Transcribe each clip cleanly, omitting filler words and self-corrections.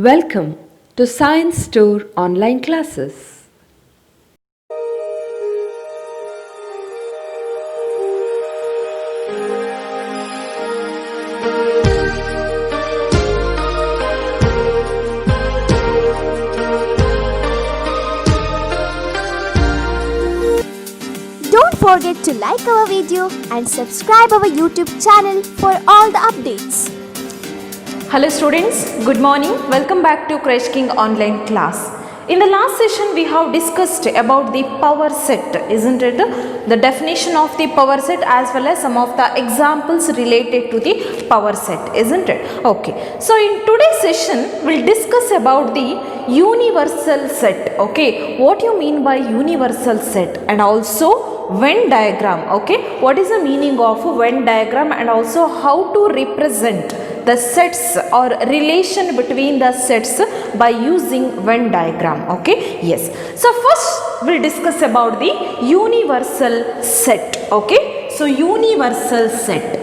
Welcome to Science Store online classes. Don't forget to like our video and subscribe our YouTube channel for all the updates. Hello students, good morning. Welcome back to Crash King online class. In the last session we have discussed about the power set, isn't it? The definition of the power set as well as some of the examples related to the power set, isn't it? Okay. So in today's session we'll discuss about the universal set. Okay. What you mean by universal set, and also Venn diagram. Okay. What is the meaning of a Venn diagram, and also how to represent the sets or relation between the sets by using Venn diagram. Okay, yes. So first we'll discuss about the universal set. Okay, so universal set.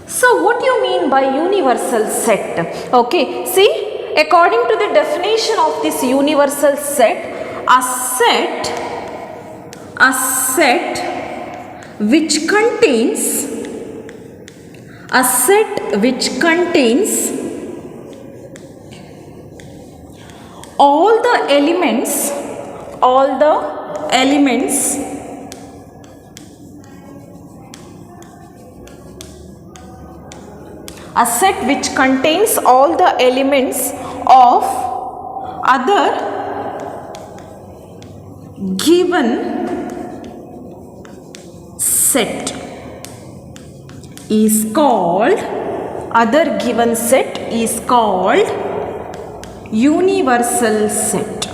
So what do you mean by universal set? Okay, see, according to the definition of this universal set, a set which contains all the elements a set which contains all the elements of other given set is called universal set.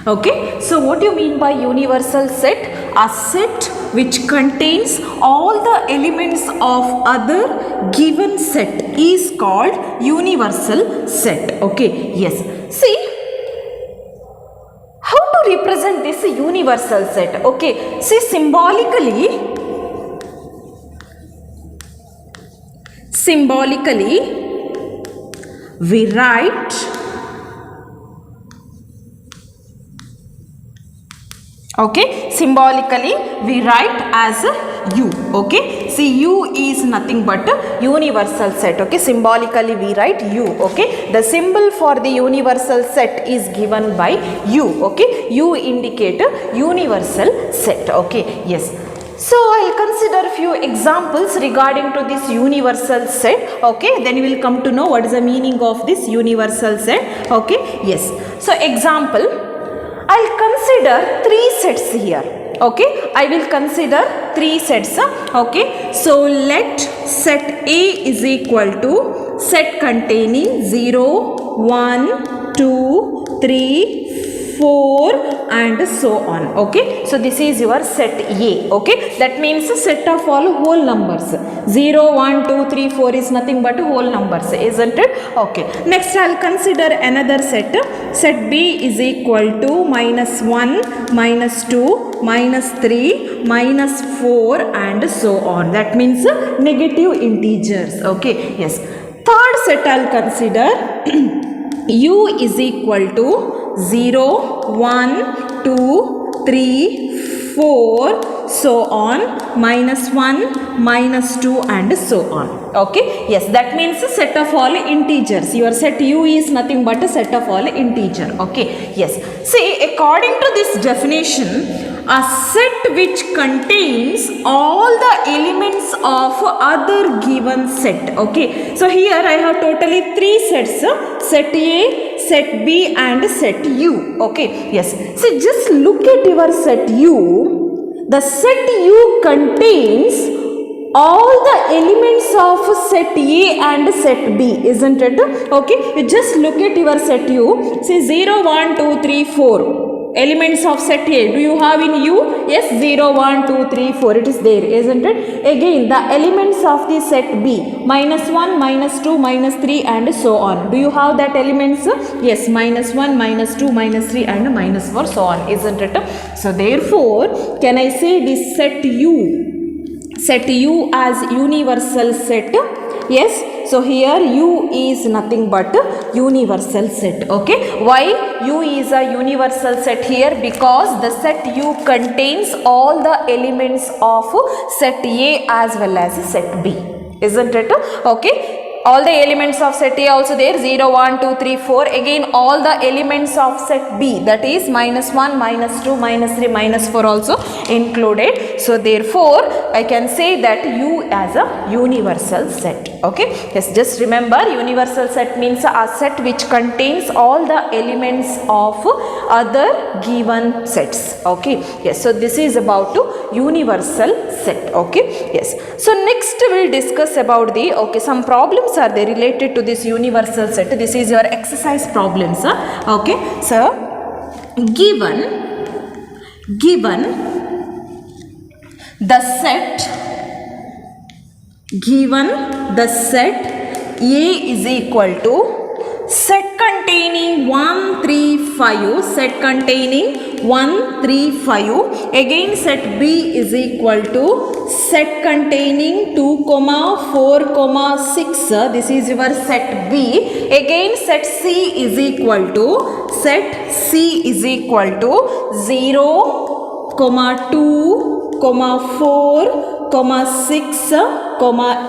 Okay, so what do you mean by universal set? A set which contains all the elements of other given set is called universal set. Okay, yes. See, how to represent this universal set? Okay, see, symbolically we write as a U. Okay, see, U is nothing but a universal set. Okay, symbolically we write U. Okay, the symbol for the universal set is given by U. Okay, U indicate a universal set. Okay, yes. So I'll consider few examples regarding to this universal set. Okay, then you will come to know what is the meaning of this universal set. Okay, yes. So example, I'll consider three sets here. Okay, I will consider three sets. Okay, so let set A is equal to set containing 0, 1, 2, 3, 4 and so on. Okay, so this is your set A. Okay, that means a set of all whole numbers. 0, 1, 2, 3, 4 is nothing but whole numbers, isn't it? Okay, next I'll consider another set. Set B is equal to -1, -2, -3, -4 and so on. That means negative integers. Okay, yes. Third set I'll consider U is equal to 0, 1, 2, 3, 4, so on, -1, -2 and so on. Okay, yes, that means a set of all integers. Your set U is nothing but a set of all integer. Okay, yes. See, according to this definition, a set which contains all the elements of other given set. Okay, so here I have totally three sets: set A, set B and set U. Okay, yes. So just look at your set U. The set U contains all the elements of set A and set B, isn't it? Okay, you just look at your set U. Say 0, 1, 2, 3, 4. elements of set A. Do you have in U? Yes, 0, 1, 2, 3, 4. It is there, isn't it? Again, the elements of the set B, minus 1, minus 2, minus 3 and so on. Do you have that elements? Yes, minus 1, minus 2, minus 3 and minus 4, so on, isn't it? So therefore, can I say this set U as universal set? Yes. So here U is nothing but universal set. Okay. Why U is a universal set here? Because the set U contains all the elements of set A as well as set B. Isn't it? Okay. All the elements of set A also there, 0, 1, 2, 3, 4. Again all the elements of set B, that is minus 1, minus 2, minus 3, minus 4 also included. So therefore I can say that U as a universal set. Okay. Yes, just remember, universal set means a set which contains all the elements of other given sets. Okay. Yes, so this is about universal set. Okay. Yes, so next we will discuss about the some problems are they related to this universal set. This is your exercise problems. Okay. So given the set A is equal to set containing 1, 3, 5, set containing 1, 3, 5. Again set B is equal to set containing 2, 4, 6. This is your set B. Again set C is equal to 0, 2, 4, 6,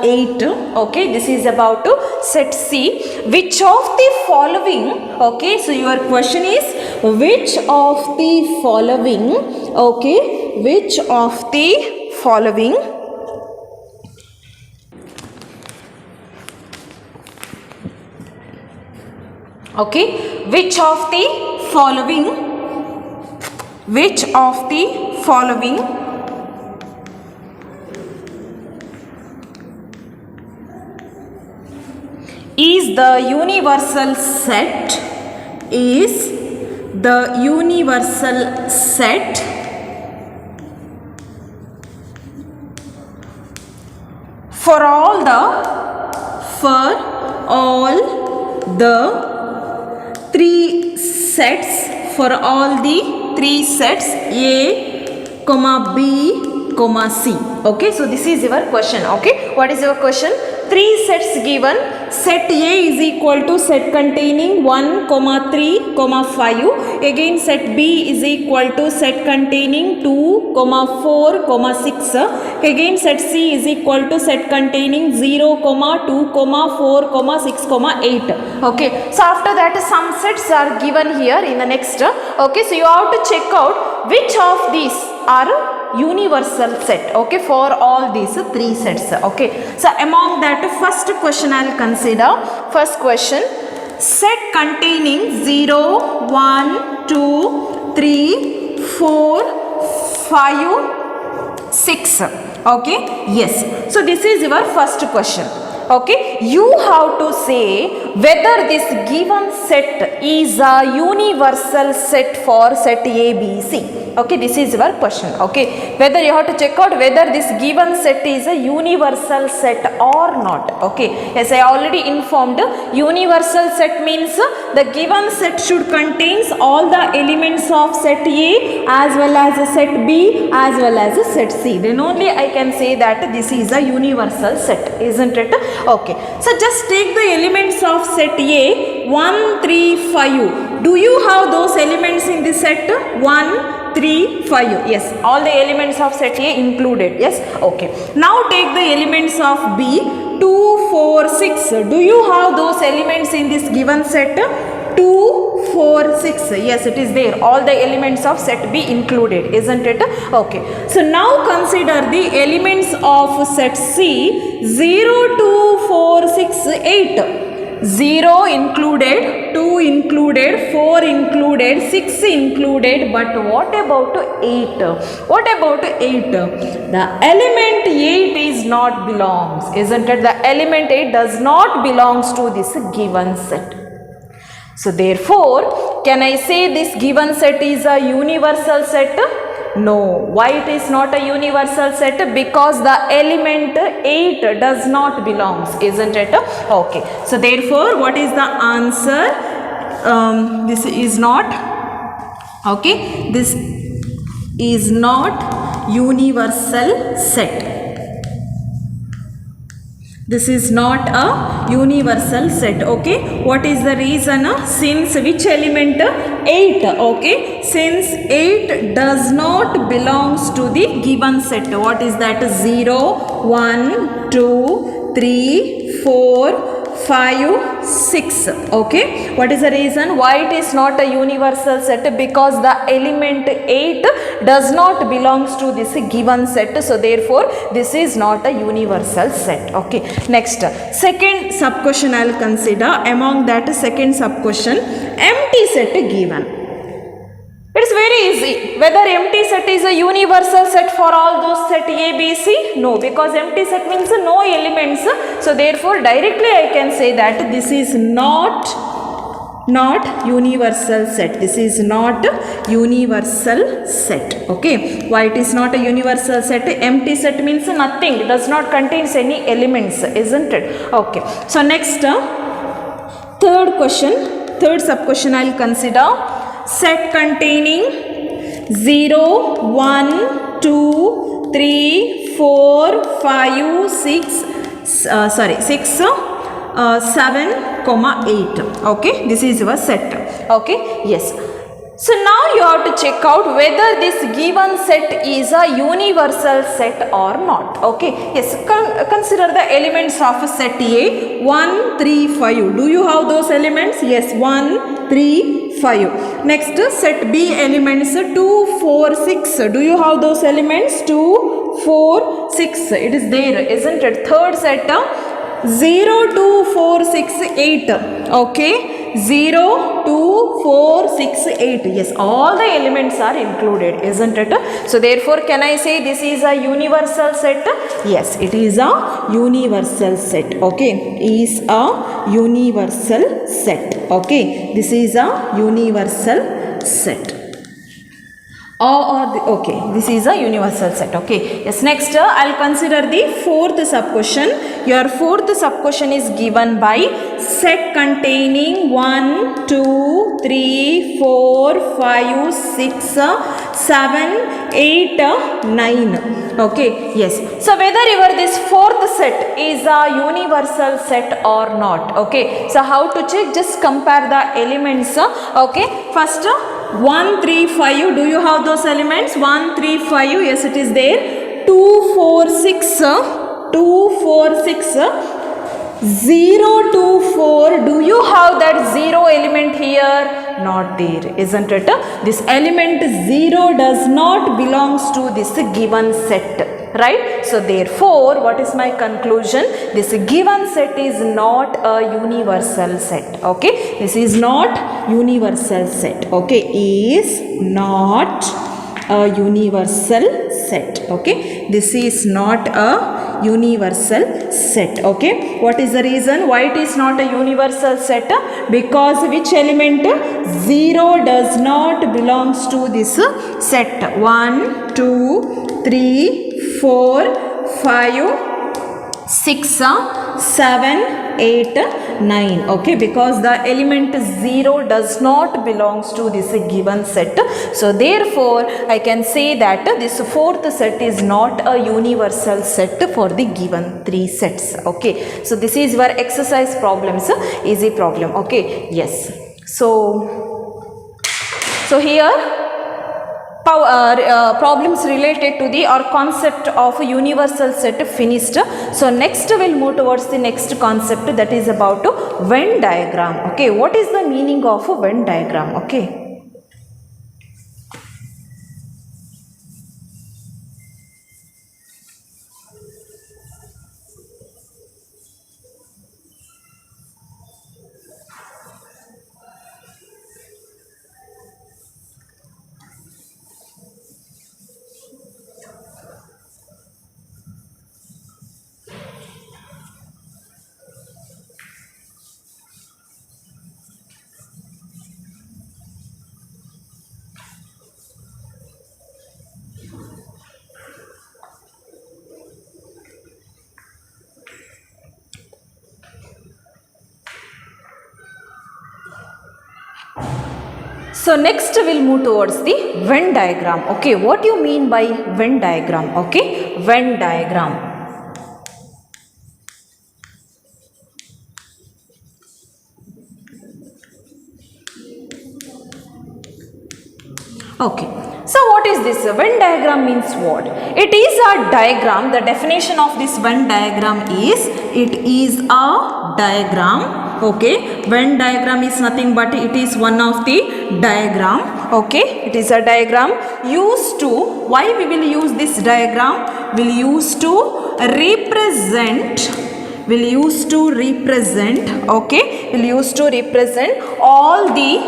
8. Okay, this is about set C. Which of the following, okay, so your question is which of the following, okay, which of the following which of the following is the universal set for all the three sets A, B, C. Okay, so this is your question. Okay, what is your question? Three sets given. Set A is equal to set containing 1, 3, 5. Again set B is equal to set containing 2, 4, 6. Again set C is equal to set containing 0, 2, 4, 6, 8. Okay, so after that some sets are given here in the next. Okay, so you have to check out which of these are universal set, okay, for all these three sets. Okay, so among that first question I will consider. First question, set containing 0, 1, 2, 3, 4, 5, 6. Okay, yes, so this is your first question. Okay, you have to say whether this given set is a universal set for set A, B, C. Okay, this is your question. Okay, whether you have to check out whether this given set is a universal set or not. Okay, yes, I already informed. Universal set means the given set should contains all the elements of set A as well as set B as well as set C. Then only I can say that this is a universal set, isn't it? Okay, so just take the elements of set A, 1, 3, 5. Do you have those elements in this set? 1, 3, 5. Yes, all the elements of set A included. Yes, okay. Now take the elements of B, 2, 4, 6. Do you have those elements in this given set? 2, 4, 6. Yes, it is there. All the elements of set B included, isn't it? Okay. So now consider the elements of set C, 0, 2, 4, 6, 8. 0 included, 2 included, 4 included, 6 included, but what about 8? What about 8? The element 8 is not belongs, isn't it? The element 8 does not belongs to this given set. So therefore, can I say this given set is a universal set? No. Why it is not a universal set? Because the element 8 does not belongs, isn't it? Okay. So therefore, what is the answer? This is not, okay, this is not universal set. This is not a universal set. Okay, what is the reason? Since which element? 8. Okay, since 8 does not belongs to the given set. What is that? 0, 1, 2, 3, 4, 5, 6. Okay, what is the reason why it is not a universal set? Because the element 8 does not belongs to this given set. So therefore this is not a universal set. Okay, next second sub question I will consider. Among that second sub question, empty set given. It's very easy. Whether empty set is a universal set for all those set A, B, C? No, because empty set means no elements. So therefore directly I can say that this is not universal set. This is not universal set. Okay, why it is not a universal set? Empty set means nothing, it does not contains any elements, isn't it? Okay, so next third question, third sub question I will consider. Set containing 0, 1, 2, 3, 4, 5, 6, 6, 7, 8. Okay, this is your set. Okay, yes. So now you have to check out whether this given set is a universal set or not. Okay, yes, consider the elements of set A. 1, 3, 5. Do you have those elements? Yes, 1, 3, 5. Next, set B elements 2, 4, 6. Do you have those elements? 2, 4, 6. It is there, isn't it? Third set 0, 2, 4, 6, 8. Okay, 0, 2, 4, 6, 8. Yes, all the elements are included, isn't it? So therefore, can I say this is a universal set? Yes, it is a universal set. Okay, is a universal set. Okay, this is a universal set. Okay, this is a universal set. Okay, yes, next I'll consider the fourth sub question. Your fourth sub question is given by set containing 1, 2, 3, 4, 5, 6, 7, 8, 9. Okay, yes. So whether your this fourth set is a universal set or not. Okay, so how to check? Just compare the elements. Okay, first 1, 3, 5. Do you have those elements? 1, 3, 5. Yes, it is there. 2, 4, 6. 2, 4, 6. 0, 2, 4. Do you have that 0 element here? Not there, isn't it? This element 0 does not belongs to this given set, right? So therefore, what is my conclusion? This given set is not a universal set. Okay, this is not universal set. Okay, is not a universal set. Okay, this is not a universal set. Okay, what is the reason why it is not a universal set? Because which element? 0 does not belongs to this set. 1, 2, 3, 4, 5, 6, 7, 8, 9. Okay, because the element 0 does not belongs to this given set. So therefore I can say that this fourth set is not a universal set for the given 3 sets. Okay, so this is your exercise problems, easy problem. Okay, yes. So here problems related to the or concept of a universal set finished. So next we'll move towards the next concept, that is about Venn diagram. Okay, what is the meaning of a Venn diagram? Okay. So next we'll move towards the Venn diagram. Okay, what do you mean by Venn diagram? Okay, Venn diagram. Okay, so what is this? Venn diagram means what? It is a diagram. The definition of this Venn diagram is, it is a diagram. Okay, Venn diagram is nothing but it is one of the diagram. Okay, it is a diagram used to, why we will use this diagram? We'll use to represent, okay, we'll use to represent all the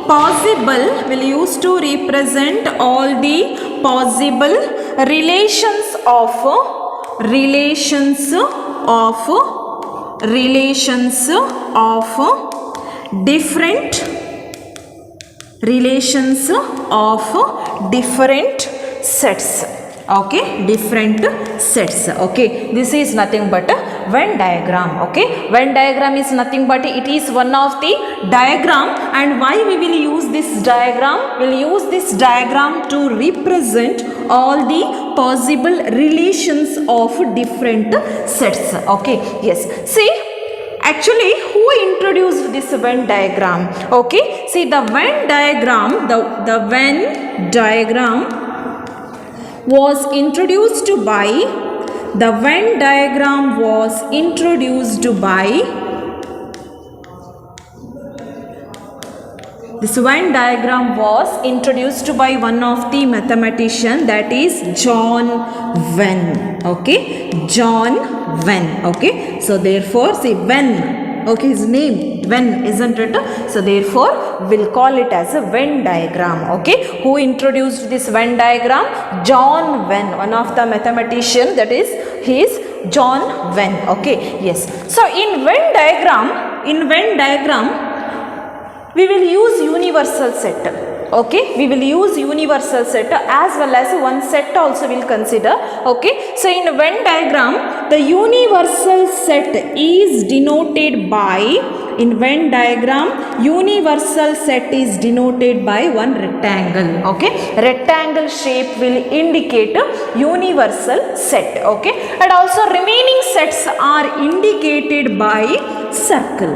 possible, will use to represent all the possible relations of different sets. Okay, different sets. Okay, this is nothing but a Venn diagram. Okay, Venn diagram is nothing but it is one of the diagram. And why we will use this diagram? We'll use this diagram to represent all the possible relations of different sets. Okay, yes, see, actually who introduced this Venn diagram? Okay, see, the Venn diagram, the Venn diagram was introduced by, the Venn diagram was introduced by, this Venn diagram was introduced by one of the mathematician, that is John Venn. Okay, John Venn. Okay, so therefore see Venn, okay, his name Venn, isn't it? So therefore we'll call it as a Venn diagram. Okay, who introduced this Venn diagram? John Venn, one of the mathematician, that is he is John Venn. Okay, yes, so in Venn diagram we will use universal set. Okay, we will use universal set as well as one set also we'll consider. Okay, so in Venn diagram the universal set is denoted by, in Venn diagram universal set is denoted by one rectangle. Okay, rectangle shape will indicate universal set. Okay, and also remaining sets are indicated by circle.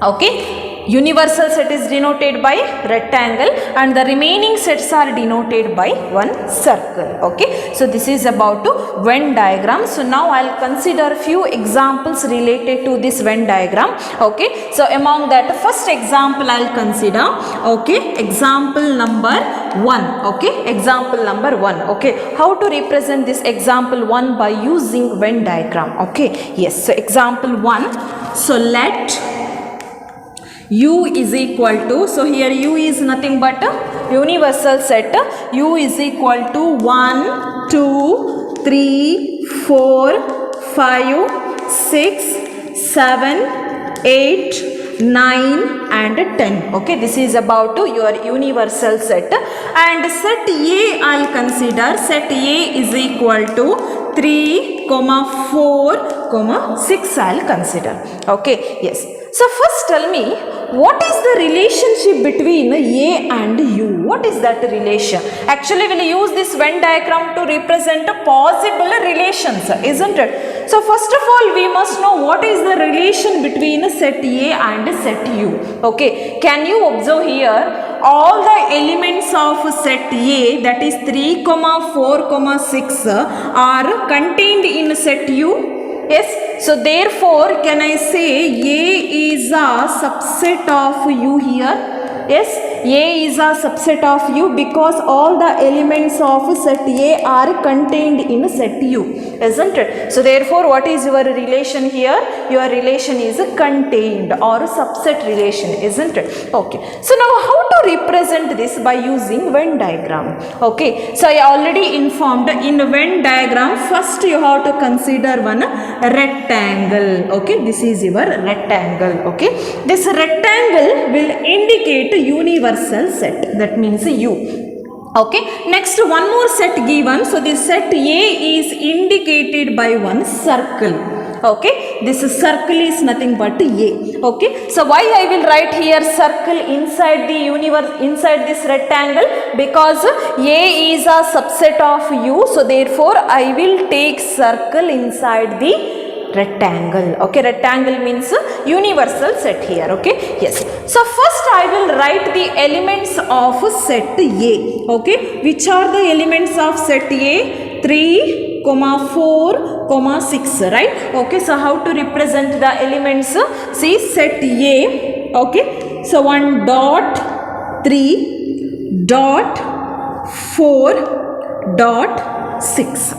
Okay, universal set is denoted by rectangle and the remaining sets are denoted by one circle. Okay, so this is about Venn diagram. So now I'll consider few examples related to this Venn diagram. Okay, so among that first example I'll consider. Okay, example number 1. Okay, example number 1. Okay, how to represent this example 1 by using Venn diagram? Okay, yes, so example 1. So let U is equal to, so here U is nothing but a universal set. U is equal to 1, 2, 3, 4, 5, 6, 7, 8, 9 and 10. Okay, this is about your universal set. And set A I'll consider. Set A is equal to 3, 4, 6 I'll consider. Okay, yes. So first tell me, what is the relationship between A and U? What is that relation? Actually we'll use this Venn diagram to represent possible relations, isn't it? So first of all we must know what is the relation between set A and set U. Okay, can you observe here all the elements of set A, that is 3, 4, 6 are contained in set U? Yes, so therefore can I say A is a subset of U here? Yes, A is a subset of U because all the elements of set A are contained in set U, isn't it? So therefore what is your relation here? Your relation is contained or subset relation, isn't it? Okay, so now how to represent this by using Venn diagram? Okay, so I already informed in Venn diagram first you have to consider one rectangle. Okay, this is your rectangle. Okay, this rectangle will indicate universal set, that means U. Okay, next one more set given. So this set A is indicated by one circle. Okay, this circle is nothing but A. Okay, so why I will write here circle inside the universe, inside this rectangle? Because A is a subset of U, so therefore I will take circle inside the rectangle. Okay, rectangle means universal set here. Okay, yes. So first I will write the elements of set A. Okay, which are the elements of set A? 3, 4, 6, right? Okay, so how to represent the elements? See, set A. Okay, so 1 dot 3 dot 4 dot 6.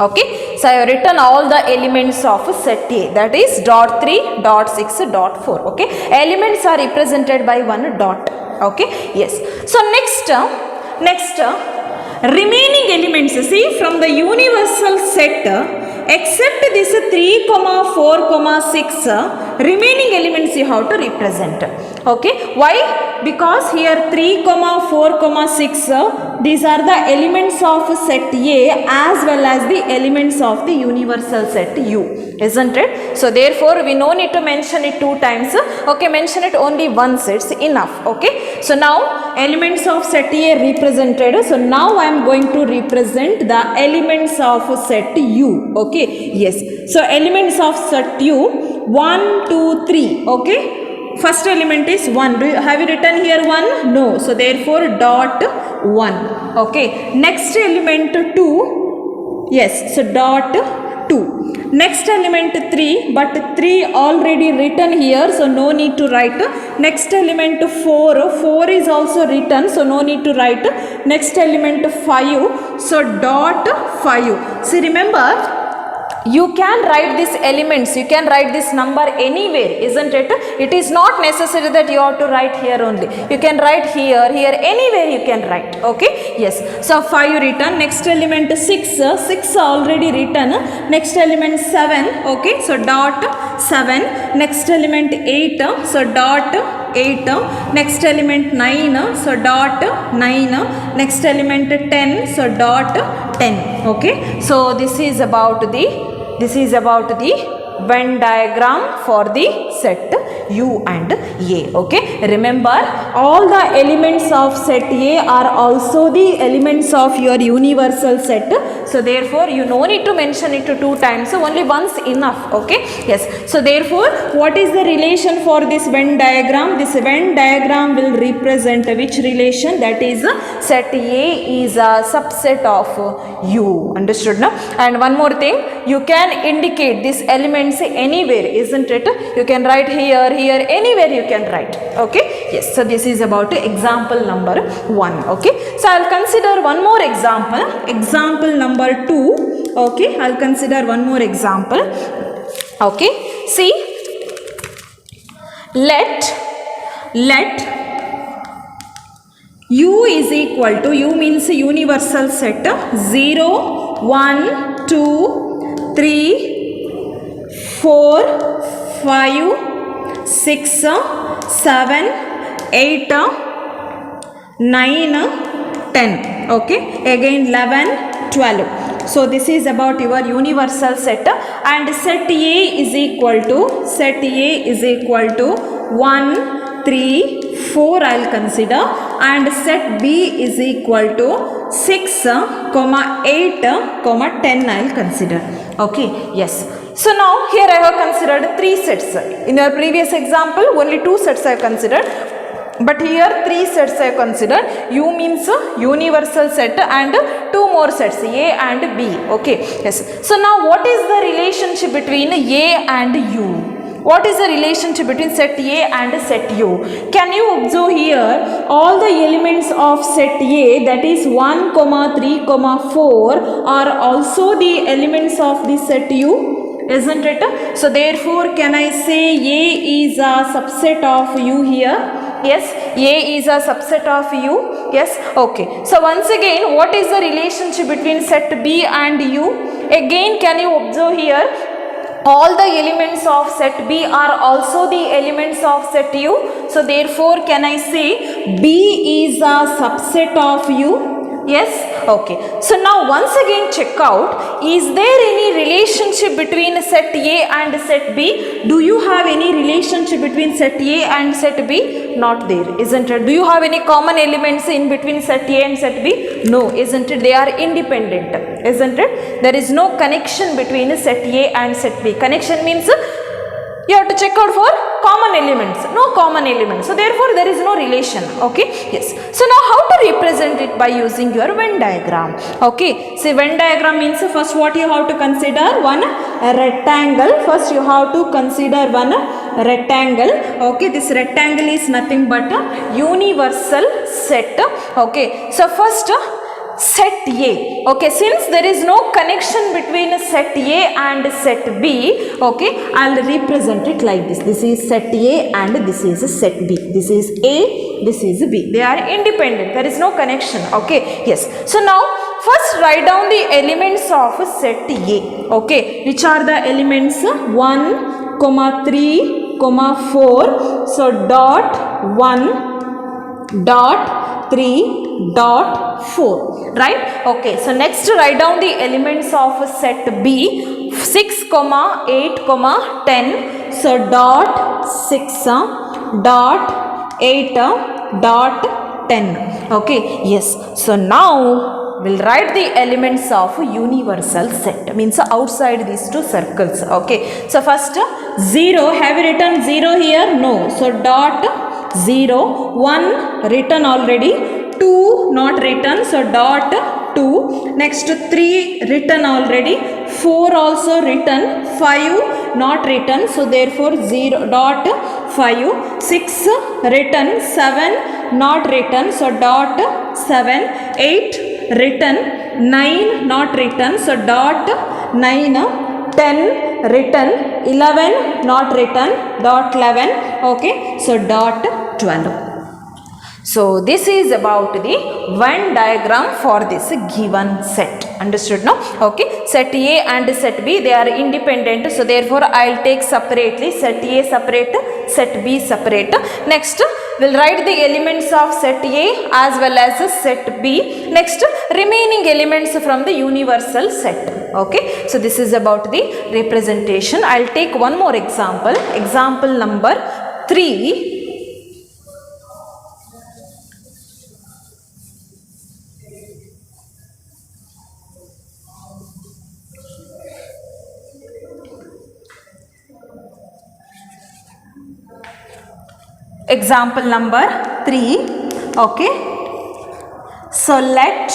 Okay, so I have written all the elements of set A, that is dot 3 dot 6 dot 4. Okay, elements are represented by one dot. Okay, yes. So next remaining elements, see, from the universal set except this 3, 4, 6, remaining elements you have to represent. Okay, why? Because here 3, 4, 6, these are the elements of set A as well as the elements of the universal set U, isn't it? So therefore we no need to mention it 2 times. Okay, mention it only once, it's enough. Okay, so now elements of set A represented. So now I am going to represent the elements of set U. Okay, yes. So elements of set U, 1, 2, 3. Okay, first element is 1. Have you written here 1? No. So therefore dot 1. Okay, next element 2. Yes, so dot 2. Next element 3, but 3 already written here, so no need to write. Next element 4, 4 is also written, so no need to write. Next element 5, so dot 5. See, remember, you can write these elements, you can write this number anywhere, isn't it? It is not necessary that you have to write here only. You can write here, anywhere you can write. Okay, yes. So 5 written. Next element 6 already written. Next element 7. Okay, so dot 7. Next element 8, so dot 8. Next element 9, so dot 9. Next element 10, so dot 10. Okay, so this is about the Venn diagram for the set U and A. Okay, remember, all the elements of set A are also the elements of your universal set. So therefore you no need to mention it 2 times, only once enough. Okay, yes. So therefore, what is the relation for this Venn diagram? This Venn diagram will represent which relation? That is, set A is a subset of U. Understood now? And one more thing, you can indicate these elements anywhere, isn't it? You can write here, anywhere you can write. Okay, yes. So this is about example number 1. Okay, so I'll consider one more example number 2. Okay, I'll consider one more example. Okay, see, let U is equal to, U means universal set, 0, 1, 2, 3, 4, 5, 6, 7, 8, 9, 10. Okay, again 11, 12. So this is about your universal set, and set A is equal to 1, 3, 4 I will consider, and set B is equal to 6, 8, 10 I will consider. Okay, yes. So now here I have considered 3 sets. In your previous example, only 2 sets I have considered. But here 3 sets I have considered. U means universal set and 2 more sets, A and B. Okay, yes. So now what is the relationship between A and U? What is the relationship between set A and set U? Can you observe here all the elements of set A, that is 1, 3, 4 are also the elements of the set U, isn't it? So therefore can I say A is a subset of U here? Yes, A is a subset of U. Yes, okay. So once again, what is the relationship between set B and U? Again, can you observe here? All the elements of set B are also the elements of set U. So therefore, can I say B is a subset of U? Yes, okay. So now once again check out, is there any relationship between set A and set B? Do you have any relationship between set A and set B? Not there, isn't it? Do you have any common elements in between set A and set B? No, isn't it? They are independent, isn't it? There is no connection between set A and set B. Connection means you have to check out for common elements. No common elements. So therefore there is no relation. Okay. Yes. So now how to represent it by using your Venn diagram. Okay. See, Venn diagram means first what you have to consider? One rectangle. First you have to consider one rectangle. Okay. This rectangle is nothing but a universal set. Okay. So first set A. Okay, since there is no connection between set A and set B, okay, I'll represent it like this. This is set A and this is set B. This is A, this is B. They are independent. There is no connection. Okay, yes. So now first write down the elements of set A. Okay, which are the elements? 1, 3, 4. So dot 1, dot 3, dot 4, right? Okay, so next write down the elements of set B. 6, 8, 10. So dot 6, dot 8, dot 10. Okay, yes. So now we'll write the elements of universal set, means outside these two circles. Okay, so first 0, have you written 0 here? No. So dot 0, 1 written already, 2 not written, so dot 2, next 3 written already, 4 also written, 5 not written, so therefore 0 dot 5, 6 written, 7 not written, so dot 7, 8 written, 9 not written, so dot 9, 10 written, 11 not written, dot 11, okay, so dot 12. So this is about the Venn diagram for this given set. Understood now? Okay, set A and set B, they are independent, so therefore I'll take separately, set A separate, set B separate. Next we'll write the elements of set A as well as set B. Next remaining elements from the universal set. Okay, so this is about the representation. I'll take one more example. Example number 3. Example number 3. Okay, so let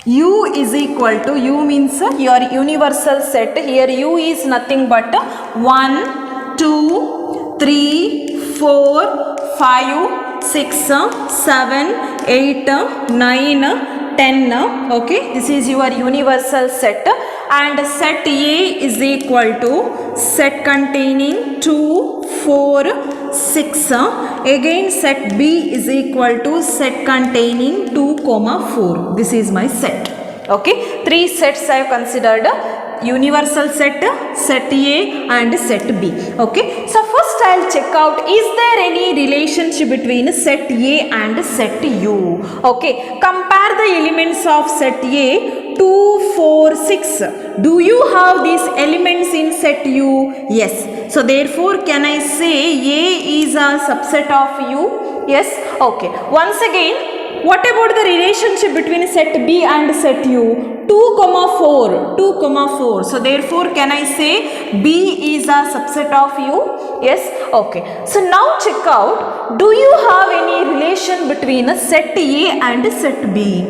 U is equal to, U means your universal set. Here U is nothing but 1, 2, 3, 4, 5, 6, 7, 8, 9, 10. Okay, this is your universal set, and set A is equal to set containing 2, 4, 6. Again set B is equal to set containing 2, 4. This is my set. Okay, 3 sets I have considered: universal set, set A and set B. Okay, so first I'll check out, is there any relationship between set A and set U? Okay, compare the elements of set A, 2, 4, 6. Do you have these elements in set U? Yes. So therefore can I say A is a subset of U? Yes. Okay. Once again, what about the relationship between set B and set U? 2, 4, 2, 4. So therefore can I say B is a subset of U? Yes. Okay. So now check out, do you have any relation between set A and set B?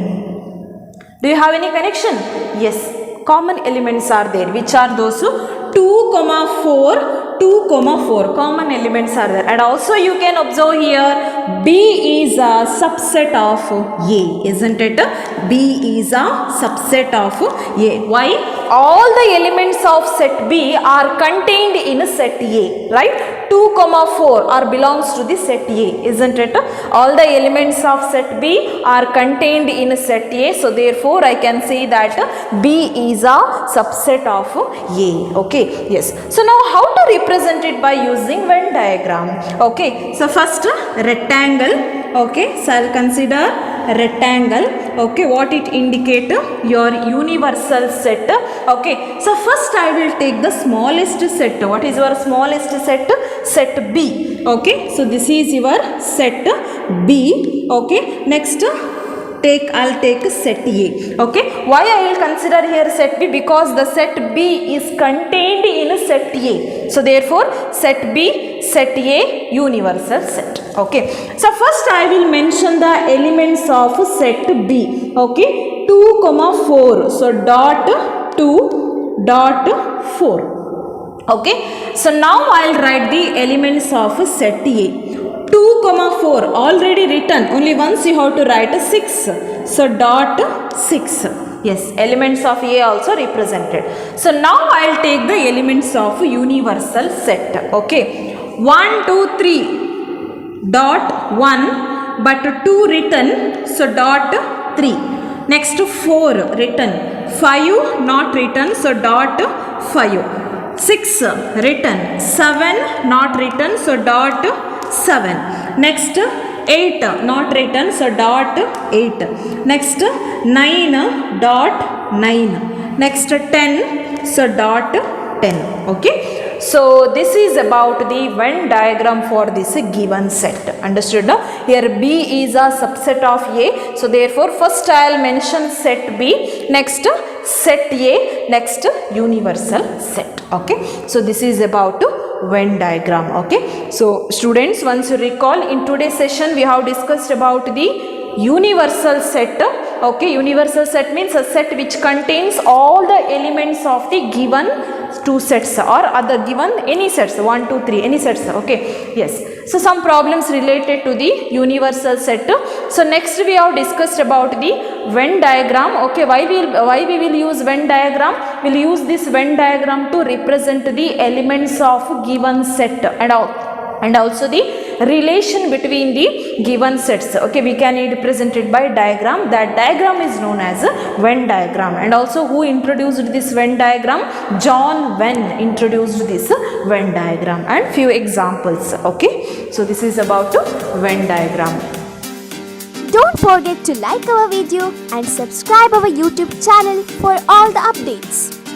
Do you have any connection? Yes. Common elements are there. Which are those? 2, 4, 2, 4. Common elements are there. And also you can observe here, B is a subset of A, isn't it? B is a subset of A. Why? All the elements of set B are contained in set A, right? 2, 4 are belongs to the set A, isn't it? All the elements of set B are contained in set A, so therefore I can say that B is a subset of A. Okay, yes. So now how to represent it by using Venn diagram? Okay, so first rectangle. Okay, so I'll consider rectangle. Okay, what it indicate? Your universal set. Okay, so first I will take the smallest set. What is your smallest set? Set B. Okay, so this is your set B. Okay, next I'll take set A. Okay, why I will consider here set B? Because the set B is contained in set A. So therefore set B, set A, universal set. Okay, so first I will mention the elements of set B. Okay, 2, 4. So dot 2 dot 4. Okay, so now I'll write the elements of set A. 2, 4 already written, only once you have to write a 6. So dot 6. Yes, elements of A also represented. So now I'll take the elements of universal set. Okay, 1, 2, 3 dot 1, but 2 written, so dot 3. Next 4 written, 5 not written, so dot 5. 6 written, 7 not written, so dot 7. Next 8 not written, so dot 8. Next 9 dot 9. Next 10, so dot 10. Okay, so this is about the Venn diagram for this given set. Understood now? Here B is a subset of A, so therefore first I'll mention set B, next set A, next universal set. Okay, so this is about Venn diagram. Okay, so students, once you recall, in today's session we have discussed about the universal set. Okay, universal set means a set which contains all the elements of the given two sets or other given any sets, 1, 2, 3, any sets. Okay, yes, so some problems related to the universal set. So next we have discussed about the Venn diagram. Okay, why we will use Venn diagram? We'll use this Venn diagram to represent the elements of given set and also the relation between the given sets. Okay, we can represent it by diagram. That diagram is known as a Venn diagram. And also, who introduced this Venn diagram? John Venn introduced this Venn diagram, and few examples. Okay, so this is about Venn diagram. Don't forget to like our video and subscribe our YouTube channel for all the updates.